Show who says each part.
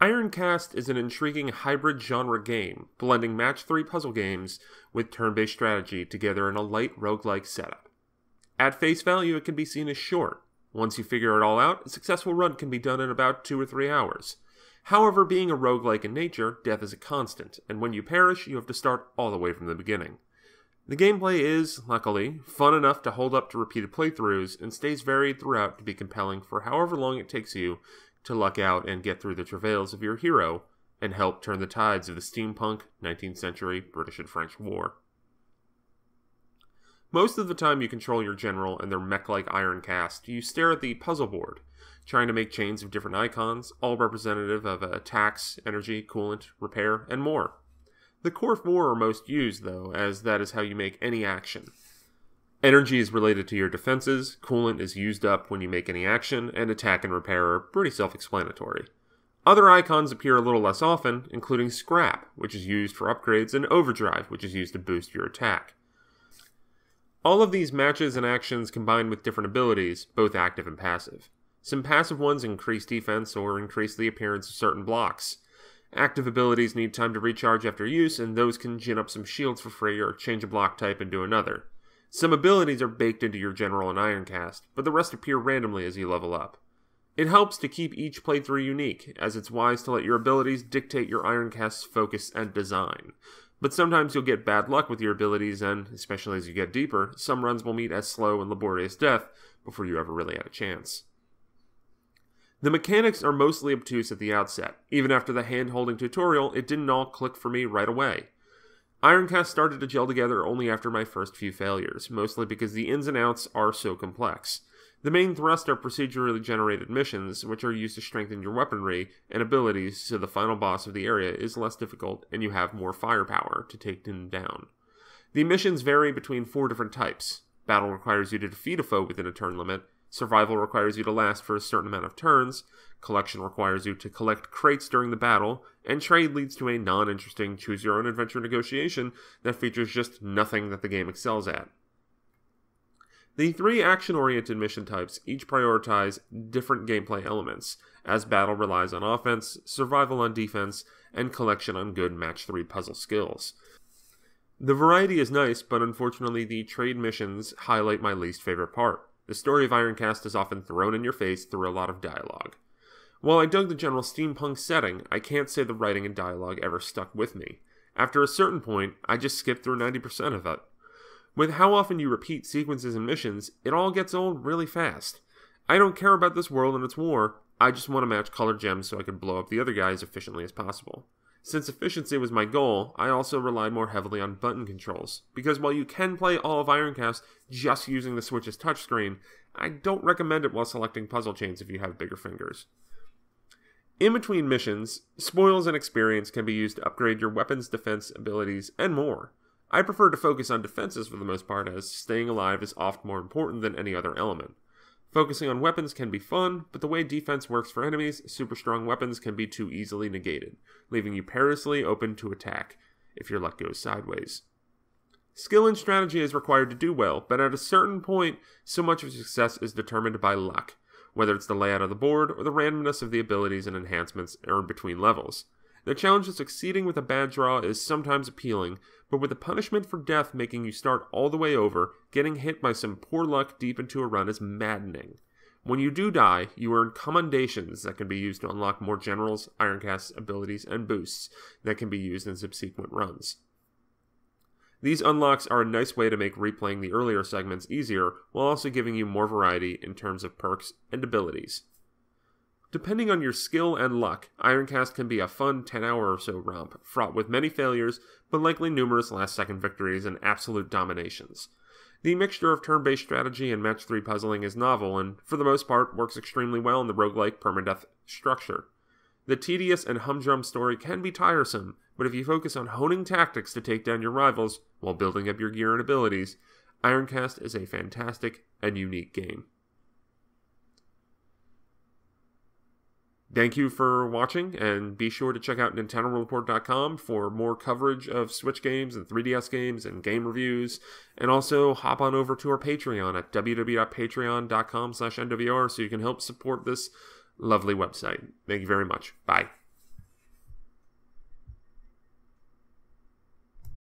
Speaker 1: Ironcast is an intriguing hybrid genre game, blending match 3 puzzle games with turn-based strategy together in a light roguelike setup. At face value, it can be seen as short. Once you figure it all out, a successful run can be done in about 2 or 3 hours. However, being a roguelike in nature, death is a constant, and when you perish, you have to start all the way from the beginning. The gameplay is, luckily, fun enough to hold up to repeated playthroughs, and stays varied throughout to be compelling for however long it takes you to luck out and get through the travails of your hero, and help turn the tides of the steampunk 19th century British and French War. Most of the time you control your general and their mech-like Ironcast, you stare at the puzzle board, trying to make chains of different icons, all representative of attacks, energy, coolant, repair, and more. The core 4 are most used, though, as that is how you make any action. Energy is related to your defenses, coolant is used up when you make any action, and attack and repair are pretty self-explanatory. Other icons appear a little less often, including scrap, which is used for upgrades, and overdrive, which is used to boost your attack. All of these matches and actions combine with different abilities, both active and passive. Some passive ones increase defense or increase the appearance of certain blocks. Active abilities need time to recharge after use, and those can gin up some shields for free or change a block type into another. Some abilities are baked into your general and Ironcast, but the rest appear randomly as you level up. It helps to keep each playthrough unique, as it's wise to let your abilities dictate your Ironcast's focus and design. But sometimes you'll get bad luck with your abilities, and, especially as you get deeper, some runs will meet as slow and laborious death before you ever really had a chance. The mechanics are mostly obtuse at the outset. Even after the hand-holding tutorial, it didn't all click for me right away. Ironcast started to gel together only after my first few failures, mostly because the ins and outs are so complex. The main thrust are procedurally generated missions, which are used to strengthen your weaponry and abilities so the final boss of the area is less difficult and you have more firepower to take him down. The missions vary between 4 different types. Battle requires you to defeat a foe within a turn limit. Survival requires you to last for a certain amount of turns. Collection requires you to collect crates during the battle. And trade leads to a non-interesting choose-your-own-adventure negotiation that features just nothing that the game excels at. The 3 action-oriented mission types each prioritize different gameplay elements, as battle relies on offense, survival on defense, and collection on good match 3 puzzle skills. The variety is nice, but unfortunately the trade missions highlight my least favorite part. The story of Ironcast is often thrown in your face through a lot of dialogue. While I dug the general steampunk setting, I can't say the writing and dialogue ever stuck with me. After a certain point, I just skipped through 90% of it. With how often you repeat sequences and missions, it all gets old really fast. I don't care about this world and its war, I just want to match colored gems so I can blow up the other guy as efficiently as possible. Since efficiency was my goal, I also relied more heavily on button controls, because while you can play all of Ironcast just using the Switch's touchscreen, I don't recommend it while selecting puzzle chains if you have bigger fingers. In between missions, spoils and experience can be used to upgrade your weapons, defense, abilities, and more. I prefer to focus on defenses for the most part, as staying alive is often more important than any other element. Focusing on weapons can be fun, but the way defense works for enemies, super strong weapons can be too easily negated, leaving you perilously open to attack if your luck goes sideways. Skill and strategy is required to do well, but at a certain point, so much of success is determined by luck, whether it's the layout of the board or the randomness of the abilities and enhancements earned between levels. The challenge of succeeding with a bad draw is sometimes appealing, but with the punishment for death making you start all the way over, getting hit by some poor luck deep into a run is maddening. When you do die, you earn commendations that can be used to unlock more generals, Ironcast's abilities, and boosts that can be used in subsequent runs. These unlocks are a nice way to make replaying the earlier segments easier, while also giving you more variety in terms of perks and abilities. Depending on your skill and luck, Ironcast can be a fun 10-hour or so romp, fraught with many failures, but likely numerous last-second victories and absolute dominations. The mixture of turn-based strategy and match 3 puzzling is novel and, for the most part, works extremely well in the roguelike permadeath structure. The tedious and humdrum story can be tiresome, but if you focus on honing tactics to take down your rivals while building up your gear and abilities, Ironcast is a fantastic and unique game. Thank you for watching, and be sure to check out NintendoReport.com for more coverage of Switch games and 3DS games and game reviews, and also hop on over to our Patreon at www.patreon.com/NWR so you can help support this lovely website. Thank you very much. Bye.